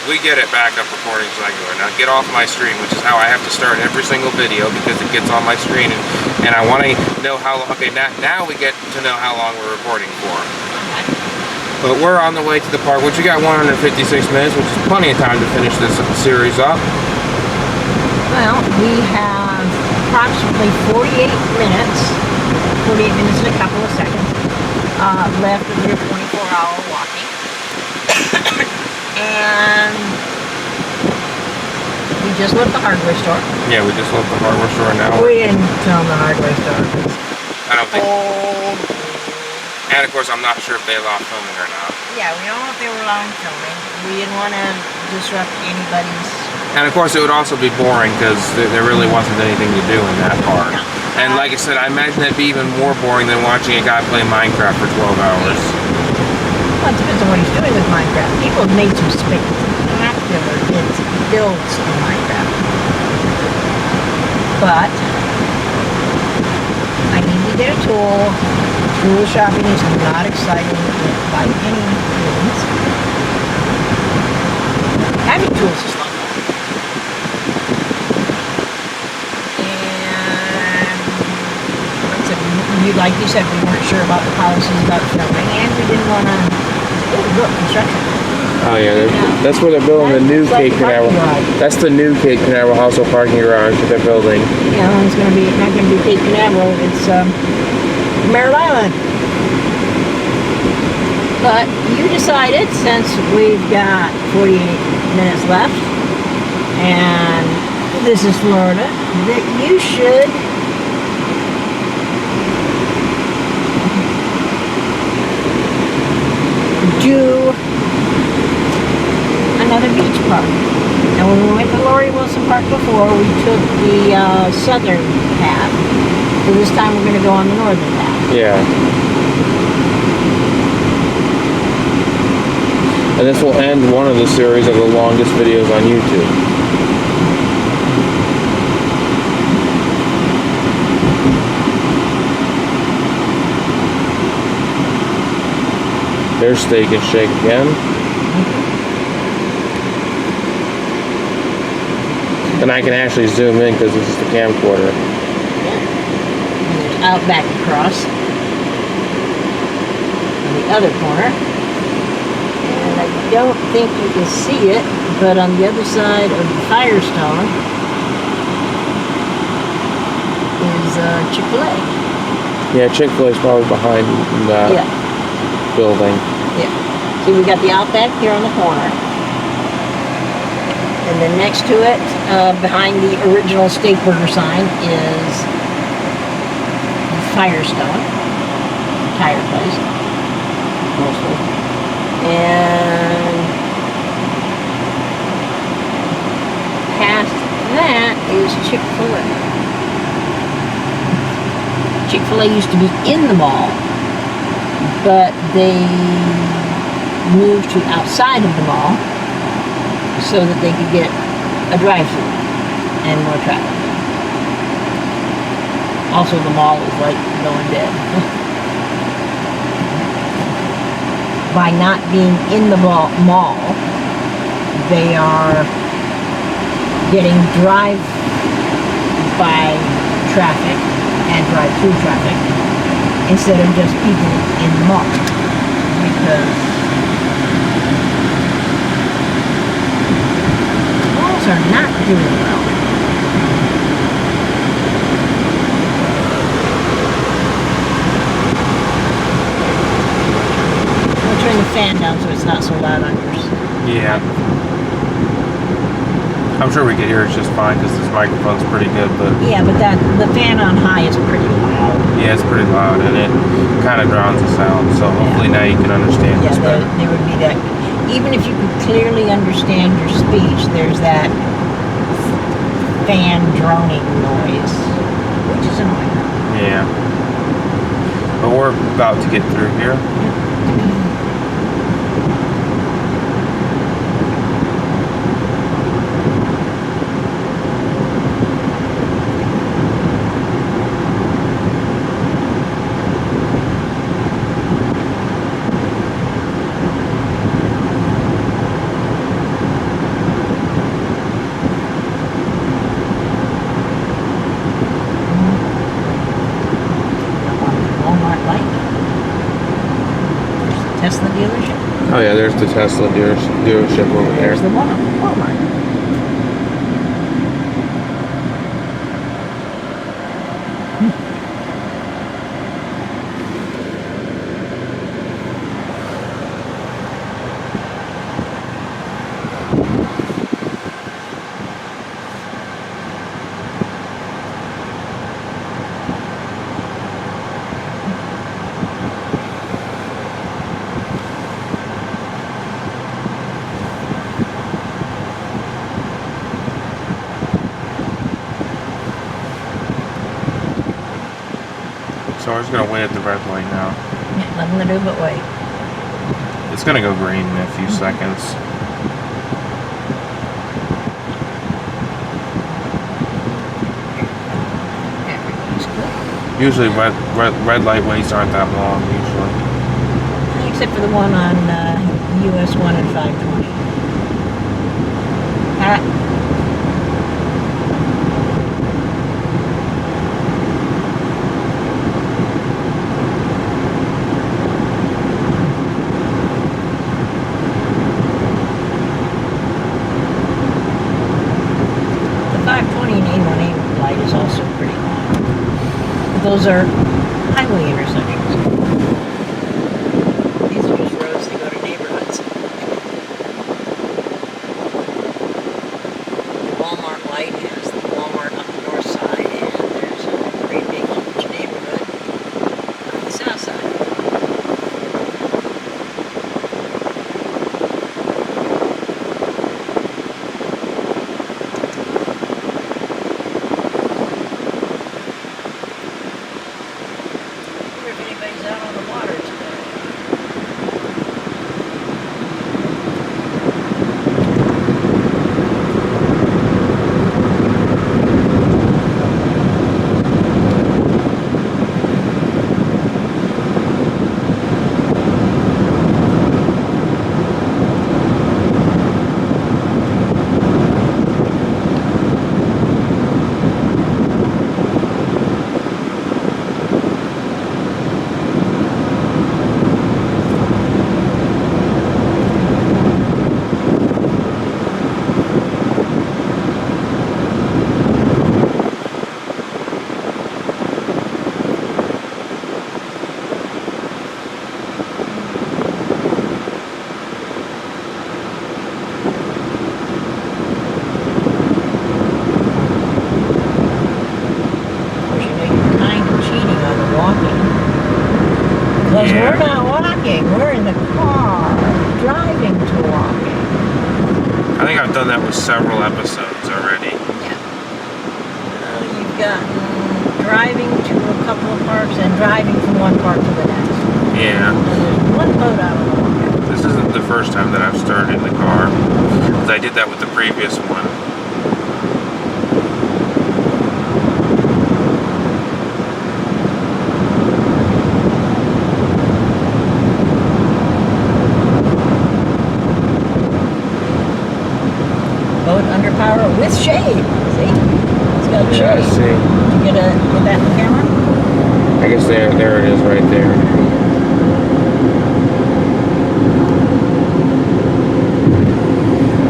we get it back up recording regular. Now get off my screen, which is how I have to start every single video because it gets on my screen, and I want to know how long. Okay, now we get to know how long we're recording for. But we're on the way to the park, which we got 156 minutes, which is plenty of time to finish this series up. Well, we have approximately 48 minutes and a couple of seconds left of your 24-hour walking. And we just left the hardware store. Yeah, we just left the hardware store now. We didn't film the hardware store. I don't think. And of course, I'm not sure if they allowed filming or not. Yeah, we don't know if they were allowing filming. We didn't want to disrupt anybody's. And of course, it would also be boring because there really wasn't anything to do in that part. No. And like I said, I imagine that'd be even more boring than watching a guy play Minecraft for 12 hours. Well, it depends on what he's doing with Minecraft. People have made some spectacular builds in Minecraft. But I need to get a tool. Tool shopping is not exciting by any means. Having tools is fun. Like you said, we weren't sure about the policies about filming, and we didn't want to build construction. Oh yeah, that's where they're building the new Cape Canaveral. That's the new Cape Canaveral household parking garage that they're building. Yeah, it's going to be not going to be Cape Canaveral. It's Merritt Island. But you decided, since we've got 48 minutes left, and this is Florida, that you should do another beach park. And when we went to Lori Wilson Park before, we took the southern path. So this time we're going to go on the northern path. Yeah. And this will end one of the series of the longest videos on YouTube. There's Steak and Shake again. And I can actually zoom in because this is the camcorder. Yeah. Outback across. On the other corner. And I don't think you can see it, but on the other side of the Firestone is Chick-fil-A. Yeah, Chick-fil-A is probably behind that. Yeah. Building. Yeah. See, we got the Outback here on the corner. And then next to it, behind the original Steak Burger sign, is Firestone. Tire place. Mostly. And past that is Chick-fil-A. Chick-fil-A used to be in the mall, but they moved to outside of the mall so that they could get a drive-thru and more traffic. Also, the mall is like going dead. By not being in the mall, they are getting drive-by traffic and drive-thru traffic instead of just people in the mall, because malls are not doing well. I'll turn the fan down so it's not so loud on yours. Yeah. I'm sure we can hear it just fine because this microphone's pretty good, but... Yeah, but the fan on high is pretty loud. Yeah, it's pretty loud, and it kind of drowns the sound, so hopefully now you can understand this better. There would be that. Even if you could clearly understand your speech, there's that fan droning noise, which is annoying. Yeah. But we're about to get through here. yeah, there's the Tesla dealership over there. There's the Walmart. So we're just gonna wait at the red light now. Yeah, nothing to do but wait. It's gonna go green in a few seconds. Everything's good. Usually red light waits aren't that long, usually. Except for the one on US 1 and 520. The 520 and A1A light is also pretty long. But those are highway intersections. These are just roads that go to neighborhoods. The Walmart light has the Walmart on the north side, and there's a great big huge neighborhood on the south side. I wonder if anybody's out on the water today. Of course, you know you're kind of cheating on the walking. Because Yeah. we're not walking, we're in the car, driving to walking. I think I've done that with several episodes already. Yeah. You've gotten driving to a couple of parks and driving from one park to the next. Yeah. And there's one boat out on the water. This isn't the first time that I've started in the car. 'Cause I did that with the previous one. Boat under power with shade. See? It's got Yeah, I shade. see. Did you get that in the camera? I guess there it is right there.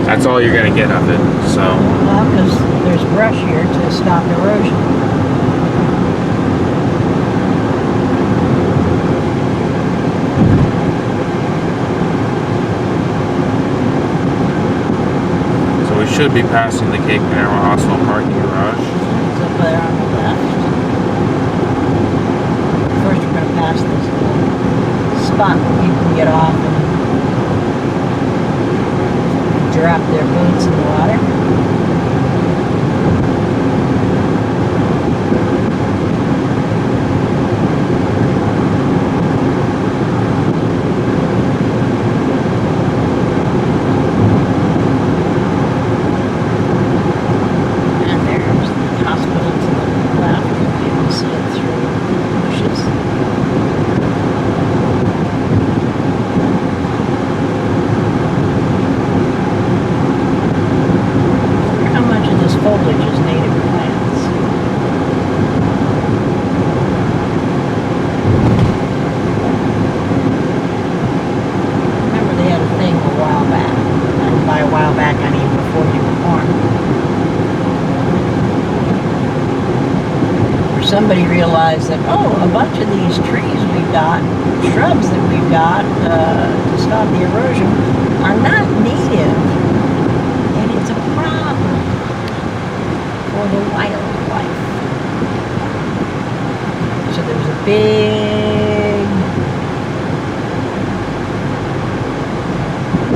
That's all you're gonna get of it. So Well, because there's brush here to stop erosion. we should be passing the Cape Canaveral Hospital parking garage. It's up there on the left. First we're going to pass this little spot where people can get off and drop their boots in the water. And there's the hospital to the left. You can see it through the bushes. a while back, I mean before you were born. Where somebody realized that, oh, a bunch of these trees we've got, shrubs that we've got to stop the erosion are not native, and it's a problem for the wildlife. So there was a big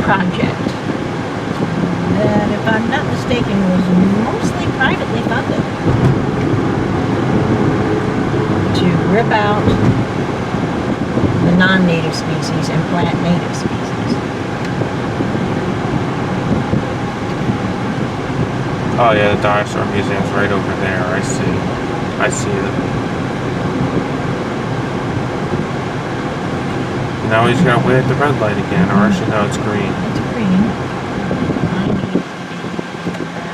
project that, if I'm not mistaken, was mostly privately funded to rip out the non-native species and plant native species. Oh yeah, the dinosaur museum's right over there. I see it. Now we just gotta wait at the red light again, or actually no, it's green. It's green. I need to be that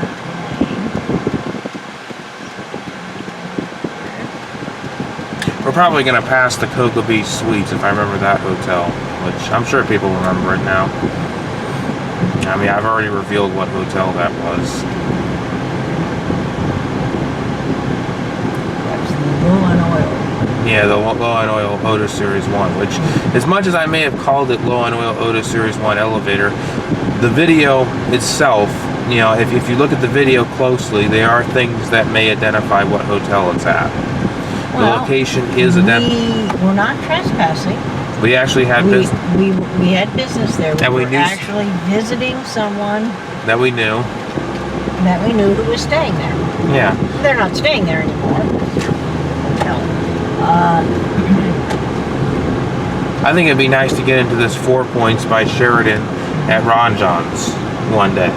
lane. We're probably gonna pass the Cocoa Beach Suites, if I remember that hotel, which I'm sure people remember it now. I mean, I've already revealed what hotel that was. That's the Low on Oil. Yeah, the Low on Oil Otis Series 1, which, as much as I may have called it Low on Oil Otis Series 1 elevator, the video itself, you know, if you look at the video closely, there are things that may identify what hotel it's at. The location is identified. We're not trespassing. We actually had business We had business there. And we were knew actually visiting someone that we knew. Who was staying there. Yeah. They're not staying there anymore. Hotel. I think it'd be nice to get into this 4 Points by Sheridan at Ron John's one day.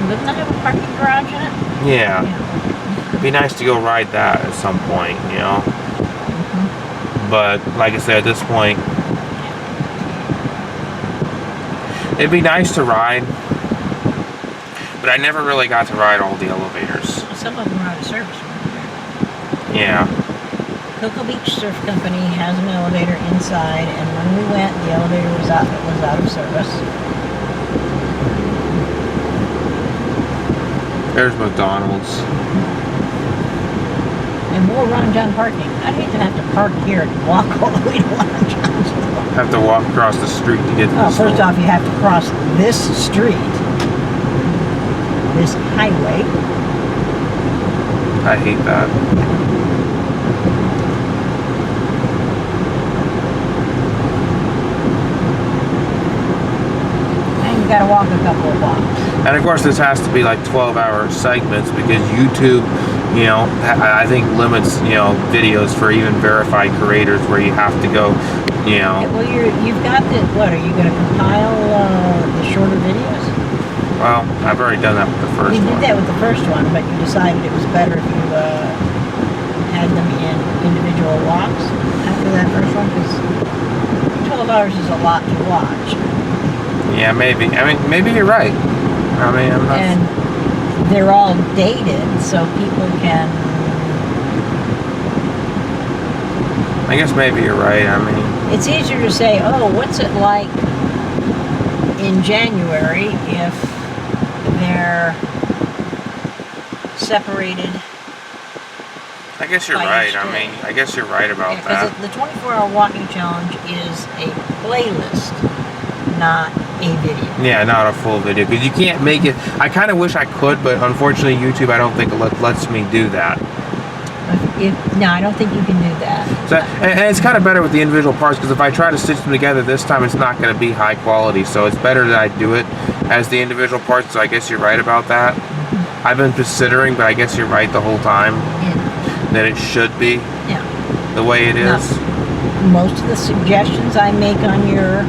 Doesn't that have a parking garage in it? Yeah. It'd be nice to go ride that at some point, you know. But like I said, at this point, it'd be nice to ride, but I never really got to ride all the elevators. Some of them are out of service. Yeah. Cocoa Beach Surf Company has an elevator inside, and when we went, the elevator was out of service. There's McDonald's. And more Ron John parking. I'd hate to have to park here and walk all the way to Ron John's. Have to walk across the street to get to the Well, first store. off, you have to cross this street, this highway. I hate that. And you gotta walk a couple of blocks. And of course, this has to be like 12-hour segments because YouTube, you know, I think limits, you know, videos for even verified creators where you have to go, you know. Yeah, well, you've got the, what, are you gonna compile the shorter videos? Well, I've already done that with the first You one. did that with the first one, but you decided it was better if you had them in individual walks after that first one, because 12 hours is a lot to watch. Yeah, maybe. I mean, maybe you're right. I mean, I'm not. And they're all dated, so people can. I guess maybe you're right. I mean, It's easier to say, oh, what's it like in January if they're separated? I guess you're By right. each I day. mean, I guess you're right about that. Because the 24-hour walking challenge is a playlist, not a video. Yeah, not a full video because you can't make it. I kind of wish I could, but unfortunately, YouTube I don't think lets me do that. No, I don't think you can do that. So, and it's kind of better with the individual parts because if I try to stitch them together this time, it's not going to be high quality. So it's better that I do it as the individual parts. So I guess you're right about that. I've been considering, but I guess you're right the whole time that it should be the way it is. Most of the suggestions I make on your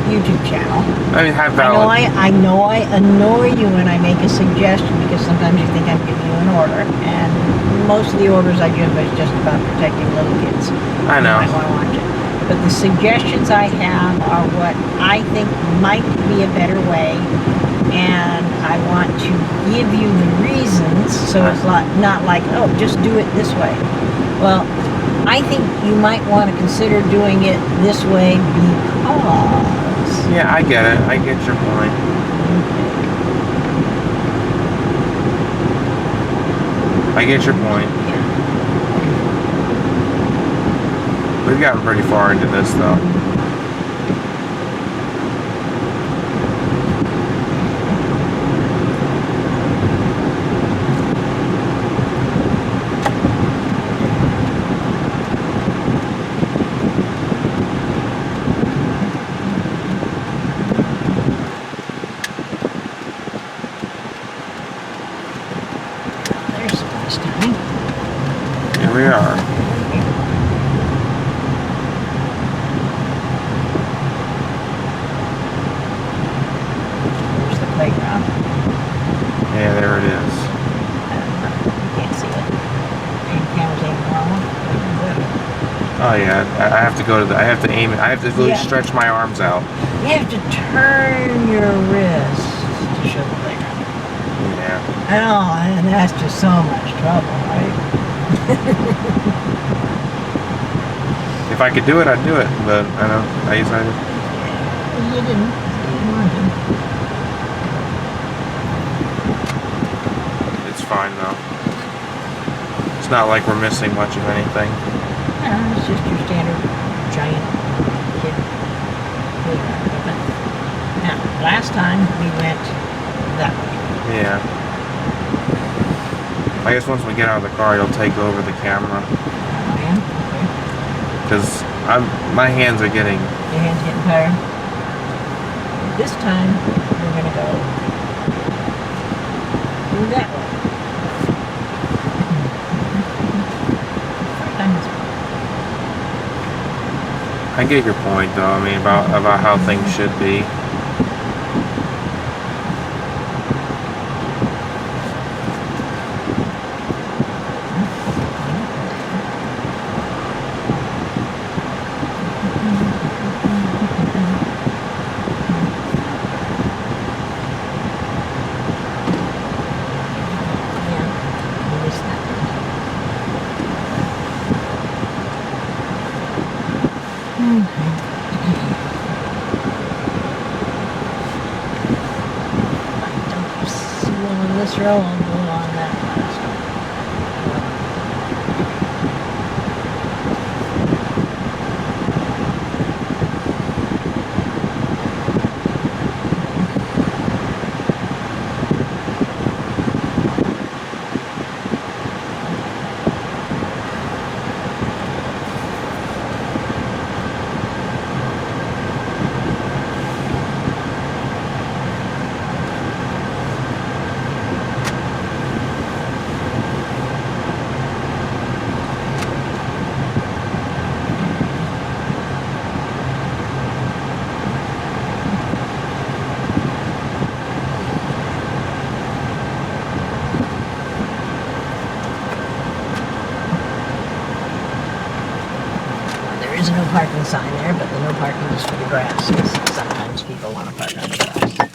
YouTube channel. I mean, have valid. I know I annoy you when I make a suggestion because sometimes you think I'm giving you an order, and most of the orders I give is just about protecting little kids. I know. You might want to watch it. But the suggestions I have are what I think might be a better way, and I want to give you the reasons so it's not like, oh, just do it this way. Well, I think you might want to consider doing it this way because this. Yeah, I get it. I get your point. I get your point. Yeah. We've gotten pretty far into this, though. There's some nice timing. Here we are. There's the playground. Yeah, there it is. You can't see it. And cameras ain't normal. Oh yeah, I have to go to the. I have to aim it. I have to really Yeah. stretch my arms out. You have to turn your wrist to show the playground. Yeah. I know, and that's just so much trouble, right? If I could do it, I'd do it. But I know I decided. You didn't. You didn't want to. It's fine though. It's not like we're missing much of anything. No, it's just your standard giant kid playground equipment. Now, last time we went that way. Yeah. I guess once we get out of the car, you'll take over the camera Oh, yeah? Okay. because my hands are getting. Your hand's getting tired. This time, we're going to go that way. First time this way. I get your point though. I mean about how things should be. Yeah, I missed that one. I don't see one on this row, I'll go on that last one. There is a no parking sign there, but the no parking is for the grass, 'cause sometimes people want to park on the grass.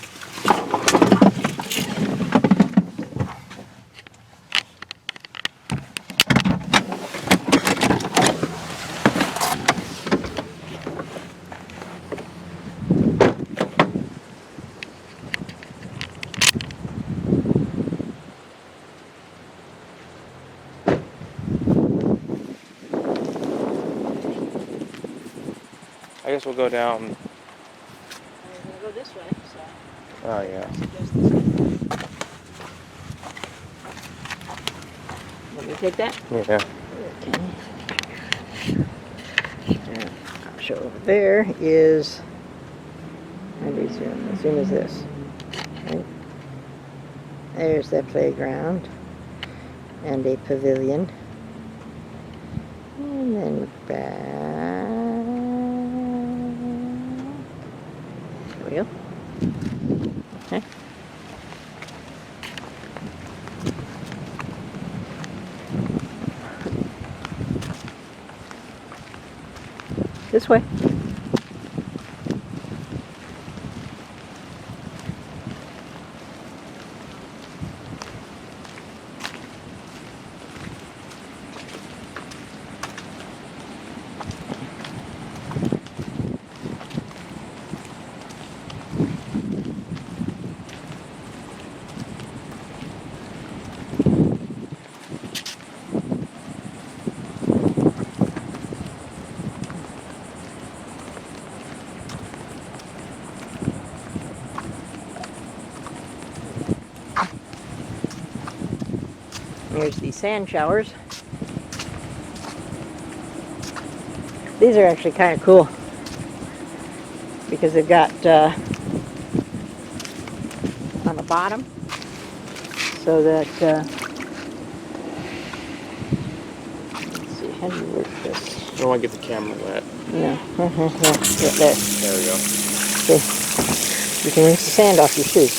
I guess we'll go down. We're going to go this way, so Oh yeah. suggest this way. Let me take that? Yeah. Okay. I'll show over there is, how do you zoom? As soon as this. Right? There's the playground and a pavilion. And then back. There we go. Okay. This way. Here's the sand showers. These are actually kind of cool because they've got on the bottom so that let's see, how do you work this? I don't want to get the camera wet. No, right there. There we go. See, you can rinse the sand off your shoes.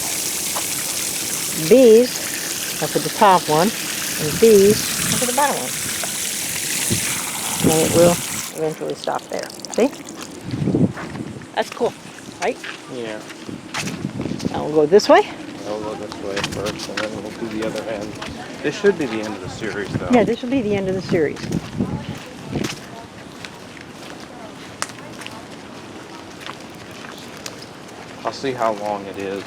These are for the top one, and these are for the bottom one. And it will eventually stop there. See? That's cool, right? Yeah. Now we'll go this way. I'll go this way first, and then we'll do the other end. This should be the end of the series, though. Yeah, this will be the end of the series. I'll see how long it is.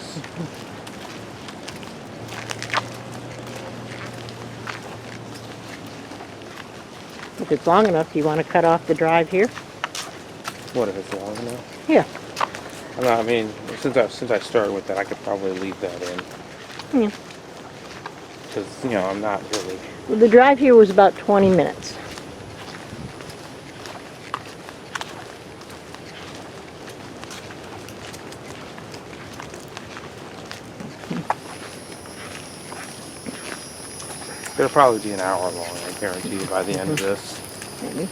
If it's long enough, do you want to cut off the drive here? What if it's long enough? Yeah. I mean, since I started with that, I could probably leave that in. Yeah. Because, you know, I'm not really... Well, the drive here was about 20 minutes. It'll probably be an hour long, I guarantee you, by the end of this. Maybe.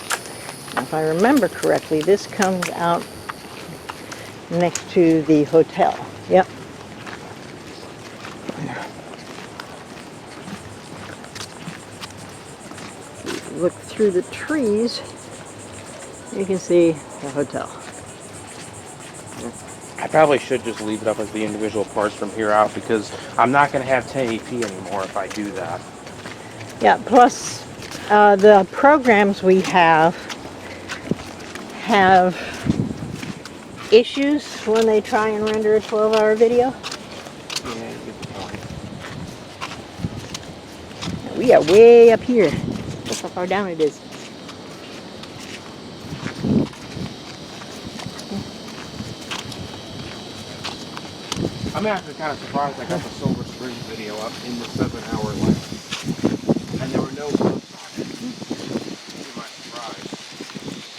Now, if I remember correctly, this comes out next to the hotel. Yep. Look through the trees, you can see the hotel. I probably should just leave it up as the individual parts from here out, because I'm not going to have 1080p anymore if I do that. Yeah, plus the programs we have issues when they try and render a 12-hour video. Yeah, you get the point. We are way up here. Look how far down it is. I'm actually kind of surprised I got the Silver Spring video up in the 7-hour length. And there were no bugs on it. To my surprise.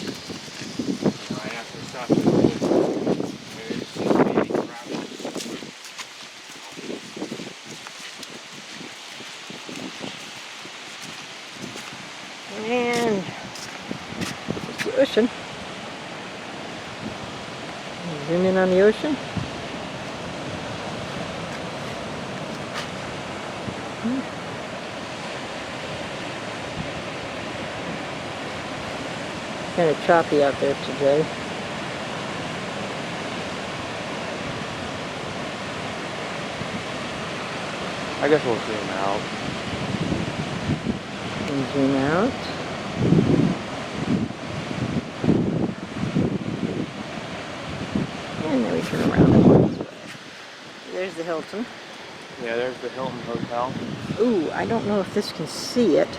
You know, I actually stopped it. There just seems to be any problems. And it's the ocean. Zoom in on the ocean. Kind of choppy out there today. I guess we'll zoom out. And zoom out. And then we turn around this way. There's the Hilton. Yeah, there's the Hilton Hotel. Ooh, I don't know if this can see it.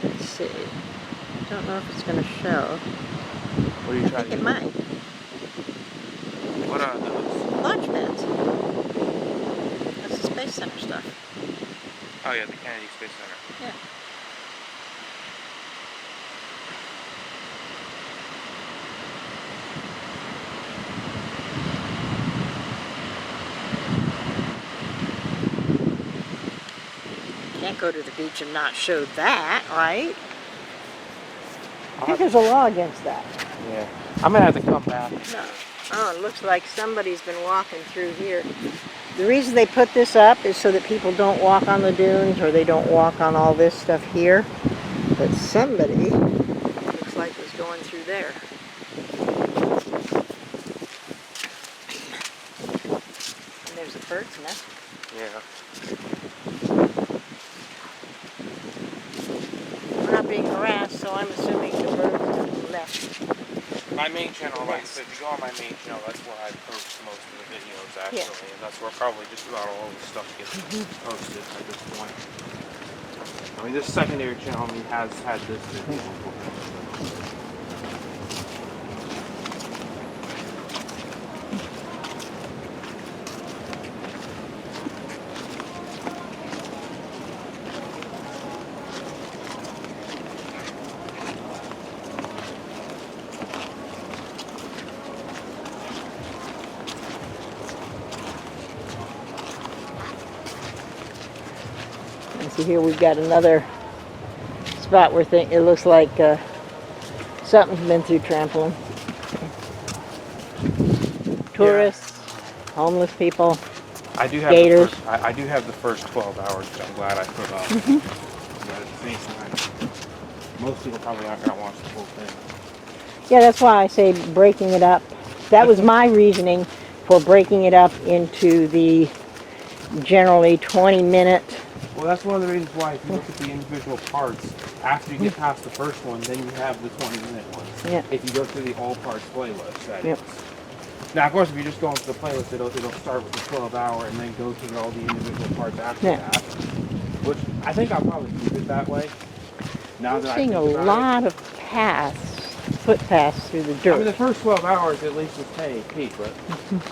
Let's see. I don't know if it's going to show. What are you I trying think to it do? might. What are those? Launch pads. That's the Space Center stuff. Oh yeah, the Kennedy Space Center. Yeah. Can't go to the beach and not show that, right? I think there's a law against that. Yeah. I'm gonna have to come back. No. Oh, it looks like somebody's been walking through here. The reason they put this up is so that people don't walk on the dunes or they don't walk on all this stuff here. But somebody looks like was going through there. And there's a bird's nest. Yeah. We're not being harassed, so I'm assuming the birds left. My main channel, like I said, if you go on my main channel, that's where I post most of the videos actually, Yeah. and that's where probably just about all the stuff gets posted at this point. I mean, this secondary channel has had this video before. See here, we've got another spot where it looks like something's been through trampling. Tourists, homeless people. I do have Gators. I do have the first 12 hours, which I'm glad I put up. But at the same time, most people probably aren't going to watch the whole thing. Yeah, that's why I say breaking it up. That was my reasoning for breaking it up into the generally 20-minute. Well, that's one of the reasons why if you look at the individual parts, after you get past the first one, then you have the 20-minute ones. Yeah. If you go through the all parts playlist, that Yep. is. Now, of course, if you just go into the playlist, it'll start with the 12-hour and then go through all the individual parts after Yeah. that. Which I think I'll probably keep it that way. Now I'm that seeing I a think about lot of footpaths through the it. dirt. I mean, the first 12 hours at least was pay peak, but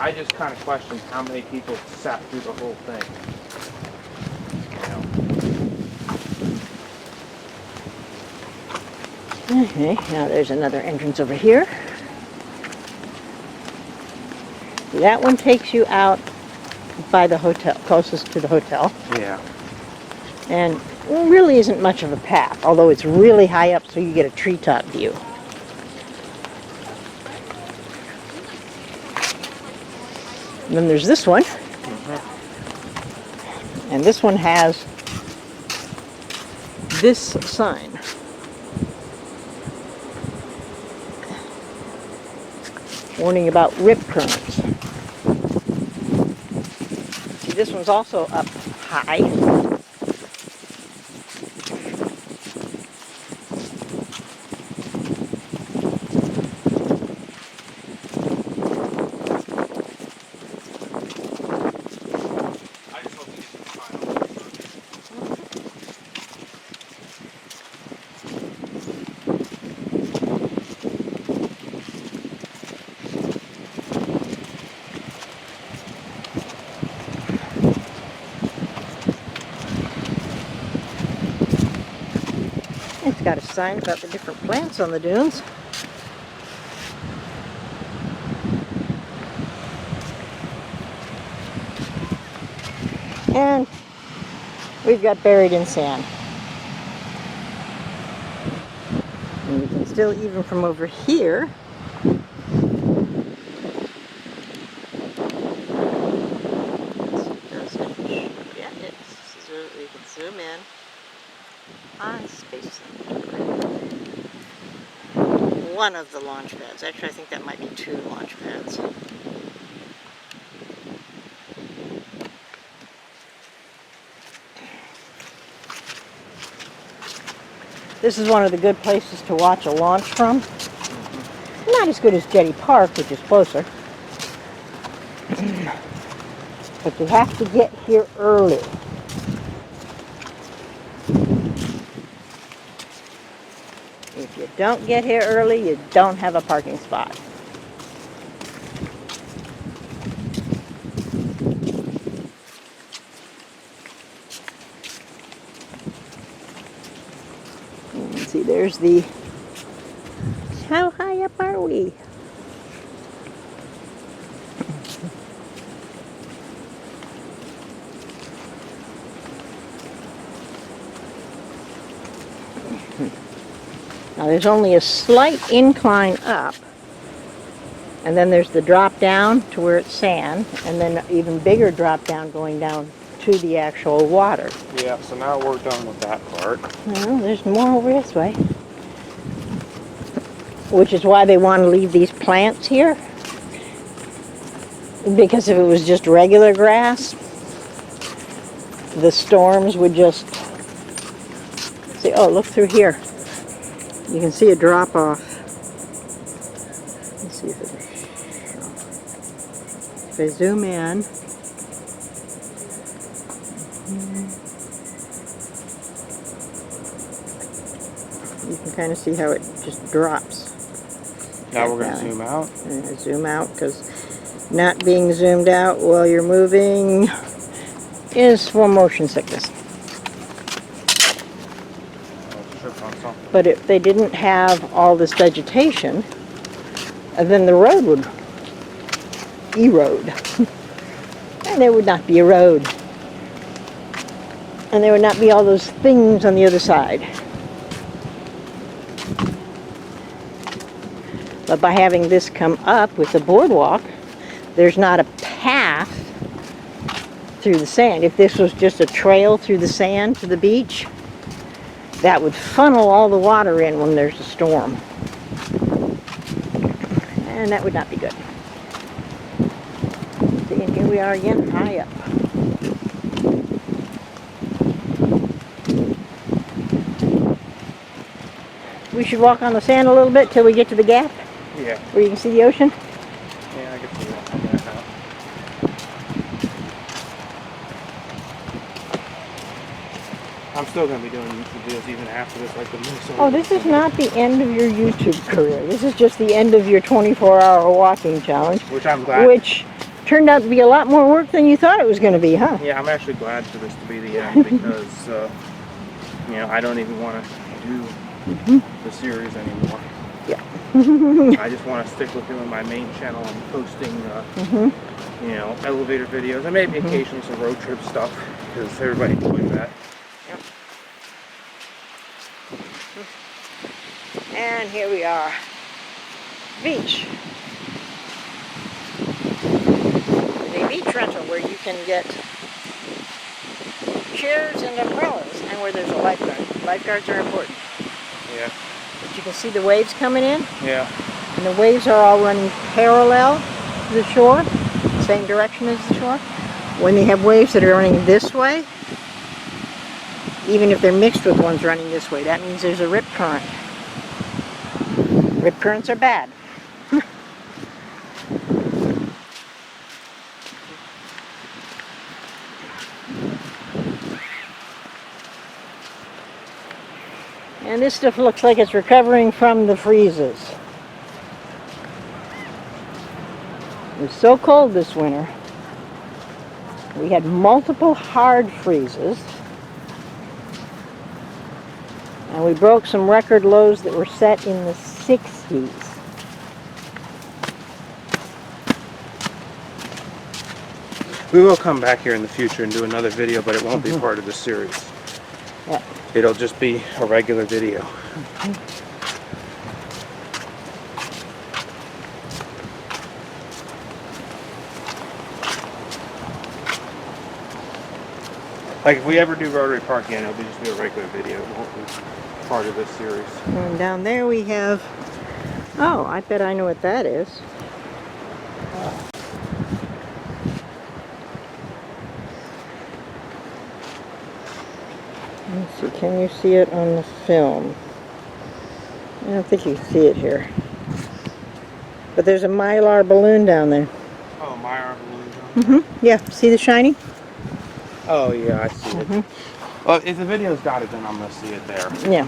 I just kind of questioned how many people sat through the whole thing. You know. Okay, now there's another entrance over here. That one takes you out by the hotel, closest to the hotel. Yeah. And really isn't much of a path, although it's really high up so you get a treetop view. And then there's this one. And this one has this sign. Warning about rip currents. See, this one's also up high. It's got a sign about the different plants on the dunes. And we've got buried in sand. And you can still, even from over here, yeah, you can zoom in. Space. One of the launch pads. Actually, I think that might be 2 launch pads. This is one of the good places to watch a launch from. Not as good as Jetty Park, which is closer. But you have to get here early. If you don't get here early, you don't have a parking spot. And see, there's the... How high up are we? Now there's only a slight incline up, and then there's the drop down to where it's sand, and then an even bigger drop down going down to the actual water. Yeah, so now we're done with that part. Well, there's more over this way. Which is why they want to leave these plants here. Because if it was just regular grass, the storms would just... See, oh, look through here. You can see a drop off. Let's see if it is. If I zoom in, you can kind of see how it just drops. Now we're going to zoom out. And zoom out, because not being zoomed out while you're moving is for motion sickness. But if they didn't have all this vegetation, then the road would erode. And there would not be a road. And there would not be all those things on the other side. But by having this come up with the boardwalk, there's not a path through the sand. If this was just a trail through the sand to the beach, that would funnel all the water in when there's a storm. And that would not be good. See, and here we are again, high up. We should walk on the sand a little bit till we get to the gap, Yeah. where you can see the ocean. Yeah, I get to walk on that now. I'm still going to be doing YouTube videos even after this, like the Minnesota. Oh, this is not the end of your YouTube career. This is just the end of your 24-hour walking challenge, Which I'm glad. which turned out to be a lot more work than you thought it was going to be, huh? Yeah, I'm actually glad for this to be the end because, you know, I don't even want to do the series anymore. Yeah. I just want to stick with doing my main channel and posting, you know, elevator videos and maybe occasionally some road trip stuff because everybody enjoys that. And here we are. Beach. There's a beach rental where you can get chairs and umbrellas and where there's a lifeguard. Lifeguards are important. Yeah. But you can see the waves coming in, Yeah. and the waves are all running parallel to the shore, same direction as the shore. When they have waves that are running this way, even if they're mixed with ones running this way, that means there's a rip current. Rip currents are bad. And this stuff looks like it's recovering from the freezes. It was so cold this winter. We had multiple hard freezes. And we broke some record lows that were set in the 60s. We will come back here in the future and do another video, but it won't be part of the series. Yeah. It'll just be a regular video. Like if we ever do Rotary Park again, it'll just be a regular video. It won't be part of this series. And down there we have, oh, I bet I know what that is. Let's see, can you see it on the film? I don't think you can see it here. But there's a Mylar balloon down there. Oh, Mylar balloon. Yeah, see the shiny? Oh yeah, I see it. Well, if the video's got it, then I'm gonna see it there. Yeah.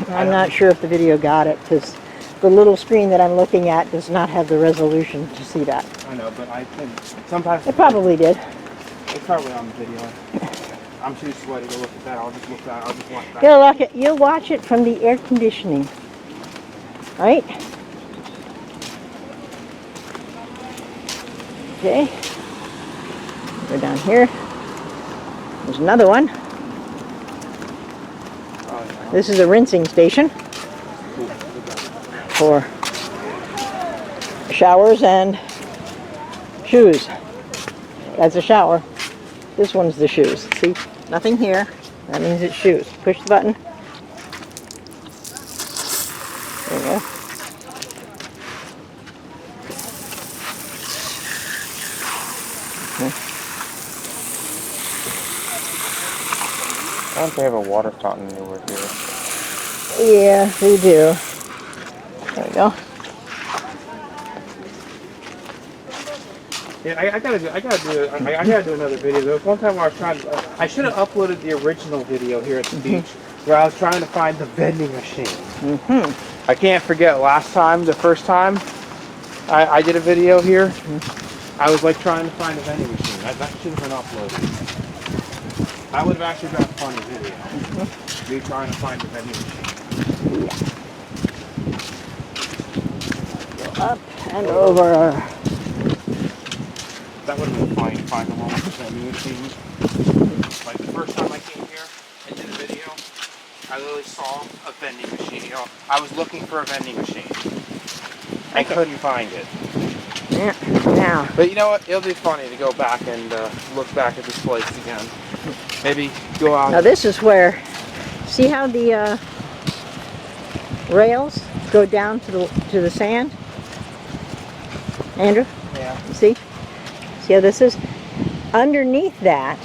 I'm not sure if the video got it because the little screen that I'm looking at does not have the resolution to see that. I know, but I think sometimes It probably did. it's probably on the video. I'm too sweaty to look at that. I'll just look at. I'll just watch that. You'll watch it from the air conditioning. Right? Okay. Go down here. There's another one. Oh, yeah. This is a rinsing station Cool. for showers and shoes. That's a shower. This one's the shoes. See? Nothing here. That means it's shoes. Push the button. There you go. I don't think they have a water fountain over here. Yeah, we do. There we go. Yeah, I gotta do another video. There was one time where I was trying to, I should have uploaded the original video here at the beach where I was trying to find the vending machine. I can't forget last time, the first time I did a video here, I was like trying to find a vending machine. That should have been uploaded. That would have actually been a funny video. Me trying to find a vending machine. Go up and over. That would have been fine. Find the one with the vending machine. Like the first time I came here and did a video, I literally saw a vending machine. You know, I was looking for a vending machine. I couldn't find it. Yeah. Now, But you know what? It'll be funny to go back and look back at this place again. Maybe go out. now this is where, see how the rails go down to the sand? Andrew, Yeah. see? See how this is? Underneath that,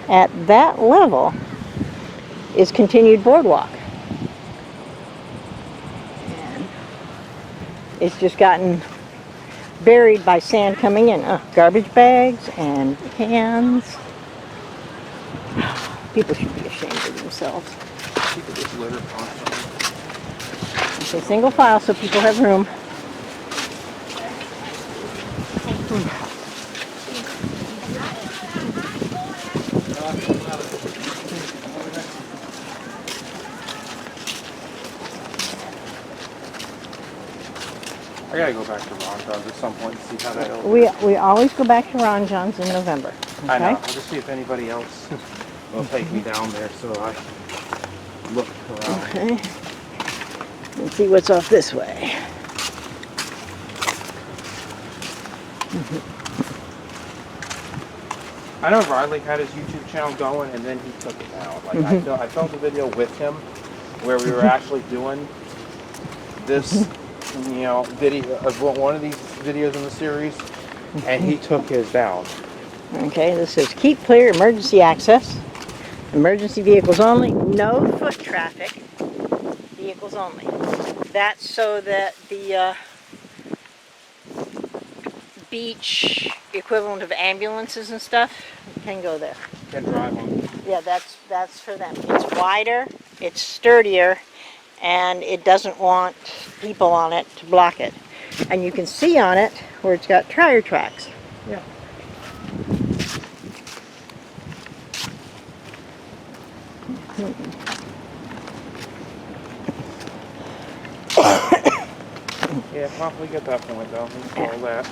at that level, is continued boardwalk. And it's just gotten buried by sand coming in. Garbage bags and cans. People should be ashamed of themselves. People just litter constantly. Okay, single file so people have room. I gotta go back to Ron John's at some point and see how that goes. We always go back to Ron John's in November. Okay? I know. I'll just see if anybody else will take me down there so I look around. Okay. Let's see what's off this way. I know Riley had his YouTube channel going and then he took it down. Like I filmed a video with him where we were actually doing this, you know, video of one of these videos in the series, and he took his down. Okay, this says keep clear, emergency access, emergency vehicles only, no foot traffic, vehicles only. That's so that the beach equivalent of ambulances and stuff can go there. Can drive on. Yeah, that's for them. It's wider, it's sturdier, and it doesn't want people on it to block it. And you can see on it where it's got tire tracks. Yeah. Yeah, well, we get that point though. We can all that.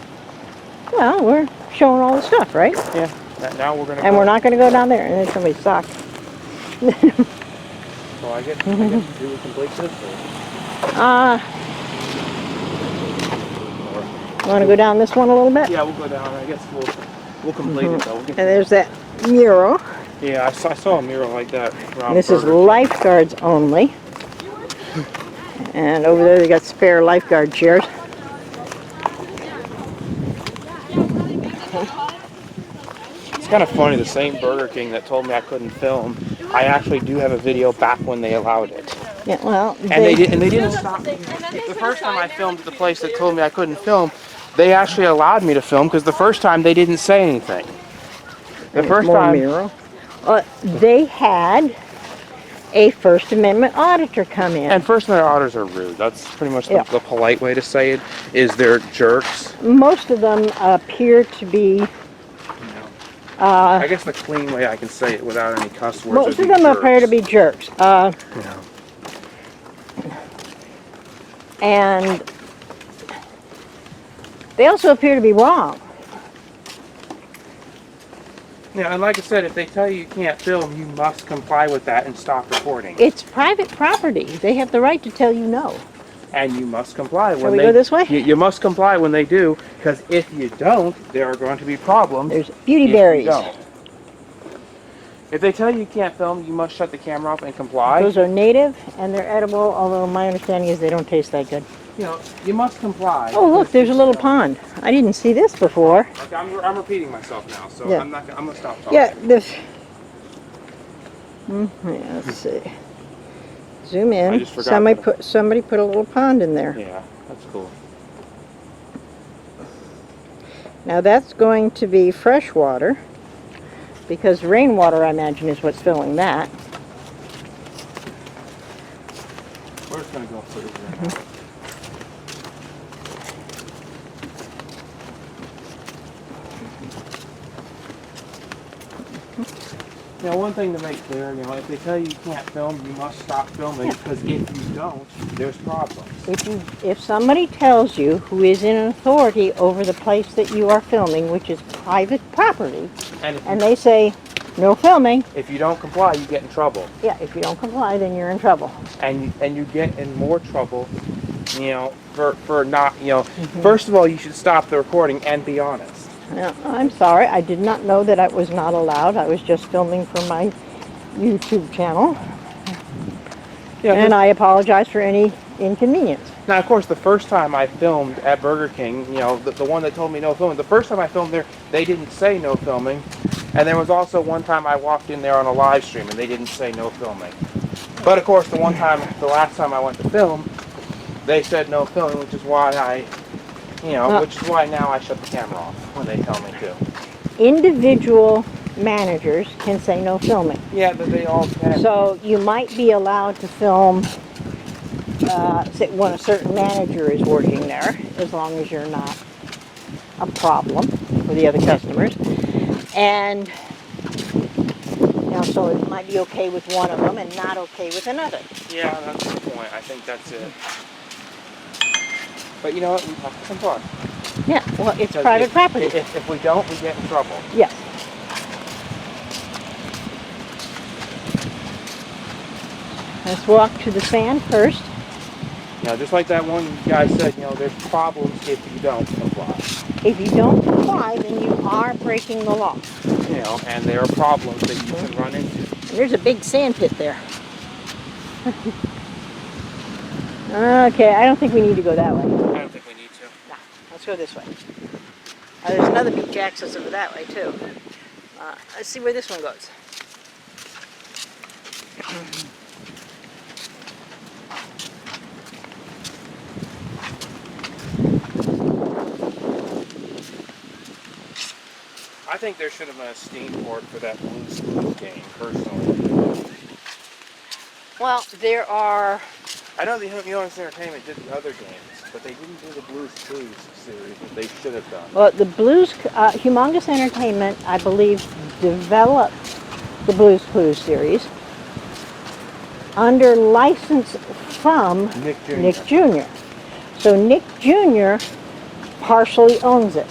Well, we're showing all the stuff, right? Yeah. Now we're gonna. And go. we're not going to go down there and then somebody's sock. So I get to do we complete this? Want to go down this one a little bit? Yeah, we'll go down. I guess we'll complete it though. We'll And get there's that mural. yeah, I saw a mural like that. Around This is Burger King. lifeguards only. And over there they got spare lifeguard chairs. It's kind of funny. The same Burger King that told me I couldn't film, I actually do have a video back when they allowed it. Yeah, well, And they didn't stop me. The first time I filmed at the place that told me I couldn't film, they actually allowed me to film because the first time they didn't say anything. The first more time. mural. They had a First Amendment auditor come in. And First Amendment auditors are rude. That's pretty much Yeah. the polite way to say it. Is they're jerks. Most of them appear to be. I guess the clean way I can say it without any cuss words. Most would of be them appear to jerks. be jerks. Yeah. And they also appear to be wrong. Yeah, and like I said, if they tell you you can't film, you must comply with that and stop recording. It's private property. They have the right to tell you no. And you must comply when Shall we they go this way? You must comply when they do, because if you don't, there are going to be problems. There's beauty if berries. you don't. If they tell you you can't film, you must shut the camera off and comply. Those are native and they're edible, although my understanding is they don't taste that good. You know, you must comply. Oh, look, there's a little pond. I didn't see this before. Like I'm repeating myself now, so Yeah. I'm gonna stop talking. Yeah, this. Yeah, let's see. Zoom I in. just forgot Somebody put a little pond in there. Yeah, that's cool. Now that's going to be fresh water, because rainwater, I imagine, is what's filling that. We're just gonna go put it in. Now, one thing to make clear, you know, if they tell you you can't film, you must stop filming, because if you don't, there's problems. If somebody tells you who is in authority over the place that you are filming, which is private property, And if and they say, No filming. If you don't comply, you get in trouble. Yeah, if you don't comply, then you're in trouble. And you get in more trouble, for not, First of all, you should stop the recording and be honest. No, I'm sorry. I did not know that I was not allowed. I was just filming for my YouTube channel. Yeah, And I apologize for any inconvenience. now, of course, the first time I filmed at Burger King, the one that told me no filming, the first time I filmed there, they didn't say no filming. And there was also one time I walked in there on a live stream and they didn't say no filming. But of course, the last time I went to film, they said no filming, which is why which is why now I shut the camera off when they tell me to. Individual managers can say no filming. Yeah, but they all can. So you might be allowed to film say when a certain manager is working there, as long as you're not a problem for the other customers. And so it might be okay with one of them and not okay with another. Yeah, that's the point. I think that's it. But you know what? We have to comply. Yeah, well, it's Because private property. If we don't, we get in trouble. Yes. Let's walk to the sand first. Just like that one guy said, there's problems if you don't comply. If you don't comply, then you are breaking the law. And there are problems that you can run into. And there's a big sand pit there. Okay, I don't think we need to go that way. I don't think we need to. No, let's go this way. There's another beach access over that way, too. Let's see where this one goes. I think there should have been a Steam port for that Blue's Clues game, personally. Well, there are... I know the Humongous Entertainment did the other games, but they didn't do the Blue's Clues series that they should have done. Well, the Humongous Entertainment, I believe, developed the Blue's Clues series under license from Nick Jr. Nick Jr. So Nick Jr. partially owns it.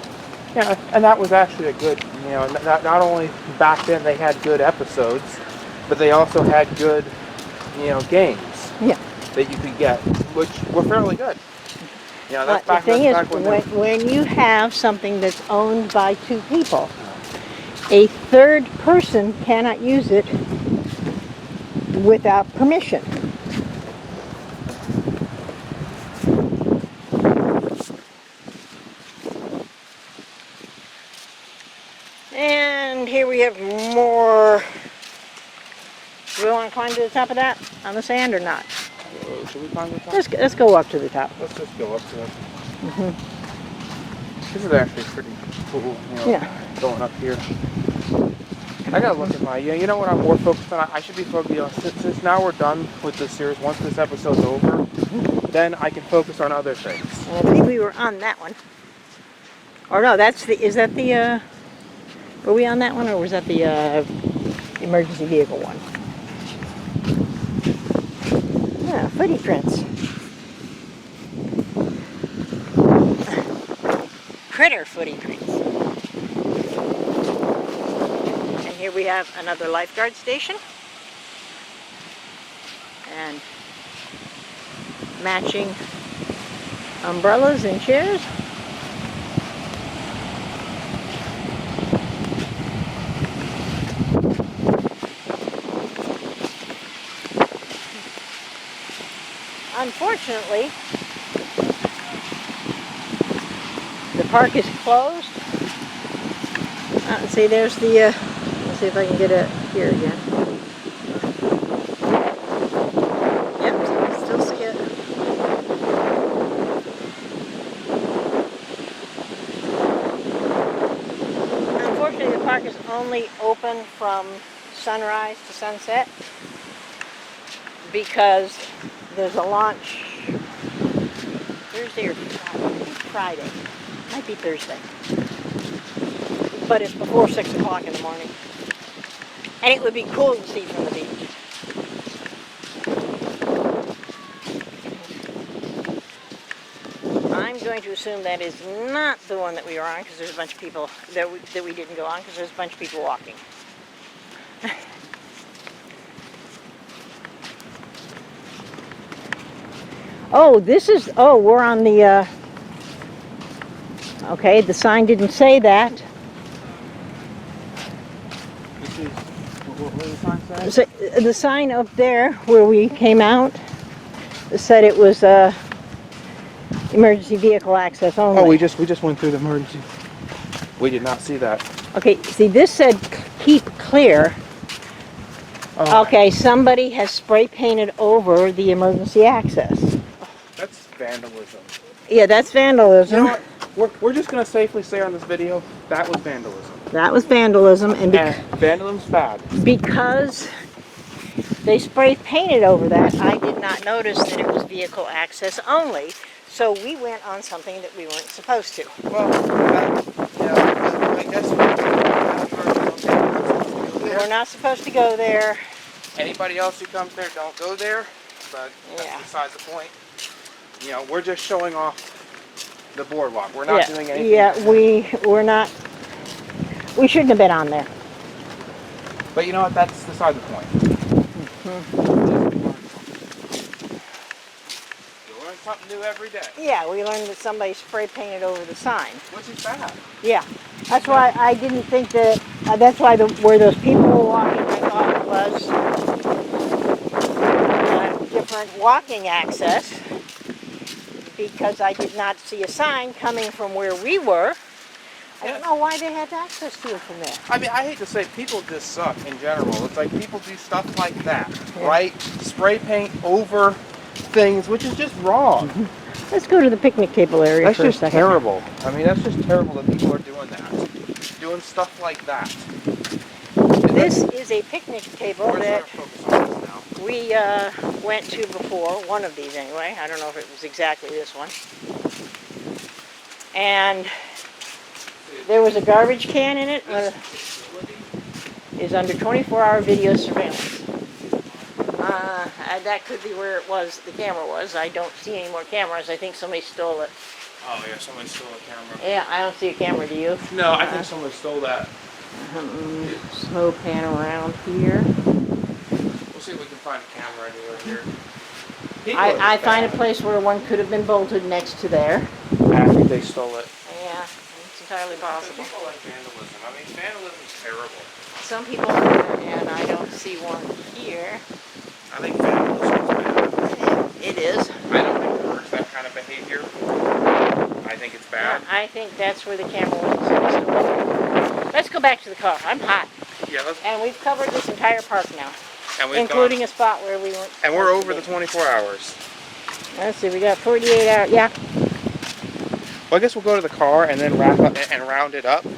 Yeah, and that was actually a good, not only back then they had good episodes, but they also had good, games. Yeah. That you could get, which were fairly good. That's But the thing is, when when you have something that's owned by two people, a third person cannot use it without permission. And here we have more. Do we want to climb to the top of that on the sand or not? should we climb the top? Let's go up to the top. Let's just go up to it. This is actually pretty cool, going up here. I gotta look at my, you know what I'm more focused on? I should be focused, since now we're done with this series, once this episode's over, then I can focus on other things. And I think we were on that one. Or no, is that the, were we on that one or was that the emergency vehicle one? Yeah, footy prints. Critter footy prints. And here we have another lifeguard station. And matching umbrellas and chairs. Unfortunately, the park is closed. Let's see, there's the, let's see if I can get it here again. Yep, so I can still see it. Unfortunately, the park is only open from sunrise to sunset because there's a launch Thursday or Friday. Might be Thursday. But it's before 6 o'clock in the morning. And it would be cool to see from the beach. I'm going to assume that is not the one that we were on because there's a bunch of people that we didn't go on because there's a bunch of people walking. Oh, this is, oh, we're on the, okay, the sign didn't say that. This is, what does the sign say? So, the sign up there where we came out said it was emergency vehicle access only. Oh, we just went through the emergency. We did not see that. Okay, see, this said keep clear. Oh, Okay, somebody has spray painted over the emergency access. that's vandalism. Yeah, that's vandalism. You know what? We're just gonna safely say on this video that was vandalism. That was vandalism, and Vandalism's bad. because they spray painted over that, I did not notice that it was vehicle access only. So we went on something that we weren't supposed to. Well, I guess We were not supposed to go there. anybody else who comes there, don't go there. But that's Yeah. besides the point. You know, we're just showing off the boardwalk. We're not doing anything. Yeah, we're not. We shouldn't have been on there. But you know what? That's beside the point. You learn something new every day, Yeah, we learned that somebody spray painted over the sign. which is bad. Yeah, that's why I didn't think that. That's why where those people were walking, I thought it was different walking access, because I did not see a sign coming from where we were. I don't know why they had access to it from there. I mean, I hate to say people just suck in general. It's like people do stuff like that, Yeah. right? Spray paint over things, which is just wrong. Let's go to the picnic table area That's for a just second. terrible. I mean, that's just terrible that people are doing that. Doing stuff like that. This is a picnic table Where's that our focus on this now? we went to before, one of these anyway. I don't know if it was exactly this one. And there was a garbage can in it. Is under 24-hour video surveillance. That could be where it was, the camera was. I don't see any more cameras. I think somebody stole it. Oh yeah, someone stole a camera. Yeah, I don't see a camera, do you? No, I think someone stole that. Slow pan around here. We'll see if we can find a camera anywhere here. I find a place where one could have been bolted next to there. I think they stole it. Yeah, it's entirely possible. People like vandalism. I mean, vandalism's terrible. Some people do, and I don't see one here. I think vandalism's bad. It is. I don't encourage that kind of behavior. I think it's bad. I think that's where the camera was. Let's go back to the car. I'm hot. Yeah, let's, And we've covered this entire park now, and we've including gone, a spot where we weren't. and we're supposed over to the be. 24 hours. Let's see, we got 48 hours. Yeah. Well, I guess we'll go to the car and then wrap up and round it up. Yeah.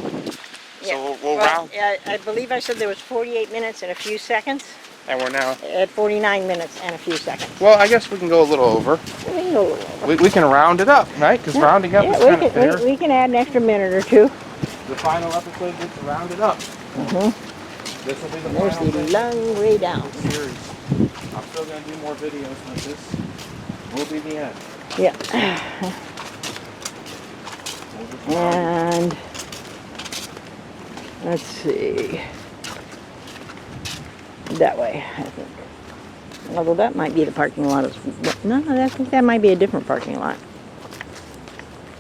So we'll Well, round, I believe I said there was 48 minutes and a few seconds. and we're now. At 49 minutes and a few seconds. Well, I guess we can go a little over. We can go a little over. We can round it up, right? Because rounding up is Yeah, kind of fair. we can add an extra minute or two. The final episode gets rounded up. Mm-hmm. This will be the There's final the thing long way down. of the series. I'm still going to do more videos, but this will be the end. Yeah. We'll just round And let's see. That way, I think. Although that might be the parking lot. No, I think that might be a different parking lot.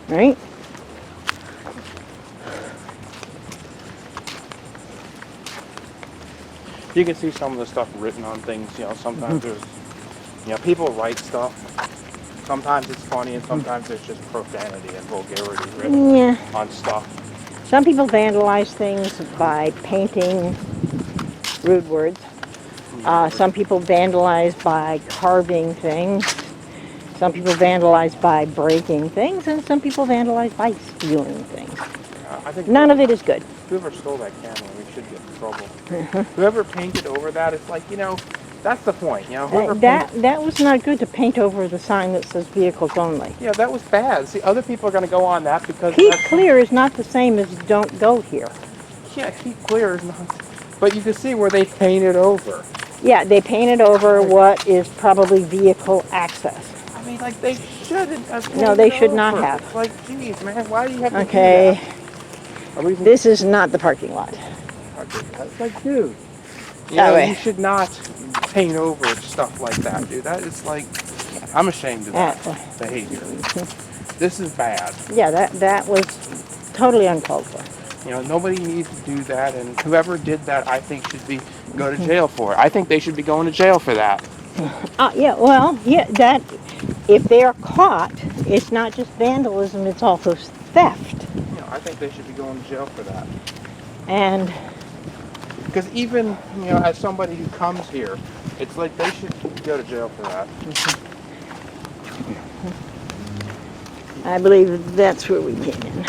Right? You can see some of the stuff written on things, you know, sometimes there's, you know, people write stuff. Sometimes it's funny and sometimes there's just profanity and vulgarity written Yeah. on stuff. Some people vandalize things by painting rude words. Some people vandalize by carving things. Some people vandalize by breaking things. And some people vandalize by stealing things. I think None of it is good. whoever stole that camera, we should get in trouble. Whoever painted over that, it's like, you know, that's the point, you know. Whoever That was not good to paint over the sign that says vehicles only. yeah, that was bad. See, other people are going to go on that because Keep that's- clear is not the same as don't go here. Yeah, keep clear is not. But you can see where they painted over. Yeah, they painted over what is probably vehicle access. I mean, like they shouldn't have. No, they painted should not over. have. It's like, geez, man, why do you have to Okay, do that? Are we this is not the parking lot. It's like, dude, You That know, way. you should not paint over stuff like that, dude. That is like, I'm ashamed of that behavior. This is bad. Yeah, that was totally uncalled for. You know, nobody needs to do that, and whoever did that, I think, should go to jail for it. I think they should be going to jail for that. Yeah, well, yeah, that if they are caught, it's not just vandalism; it's also theft. You know, I think they should be going to jail for that. And Because even, you know, as somebody who comes here, it's like they should go to jail for that. I believe that's where we came in.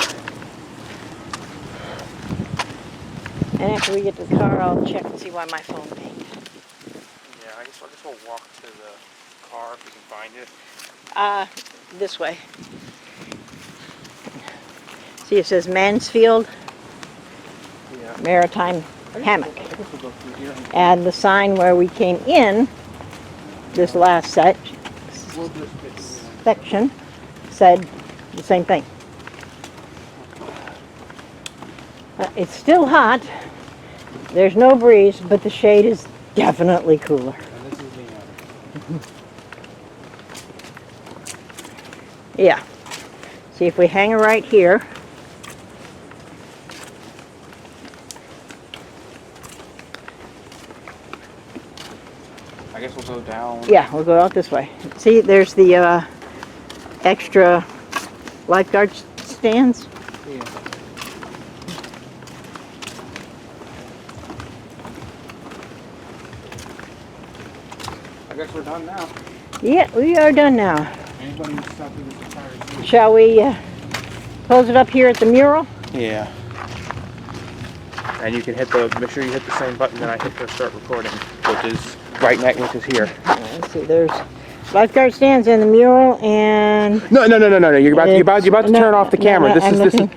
And after we get to the car, I'll check and see why my phone pinged. Yeah, I guess we'll walk to the car if we can find it. This way. See, it says Mansfield Yeah. Maritime Hammock. I guess we'll go through here. And the sign where we came in, this last We'll just get section, said the same thing. It's still hot. There's no breeze, but the shade is definitely cooler. And this is the end. Yeah. See, if we hang her right here, I guess we'll go down. yeah, we'll go out this way. See, there's the extra lifeguard stands. Yeah. I guess we're done now. Yeah, we are done now. Anybody who's stuck in this entire scene? Shall we close it up here at the mural? Yeah. And you can make sure you hit the same button that I hit to start recording, which is which is here. Let's see, there's lifeguard stands and the mural and... No. You're about to turn off the camera. I'm This is looking.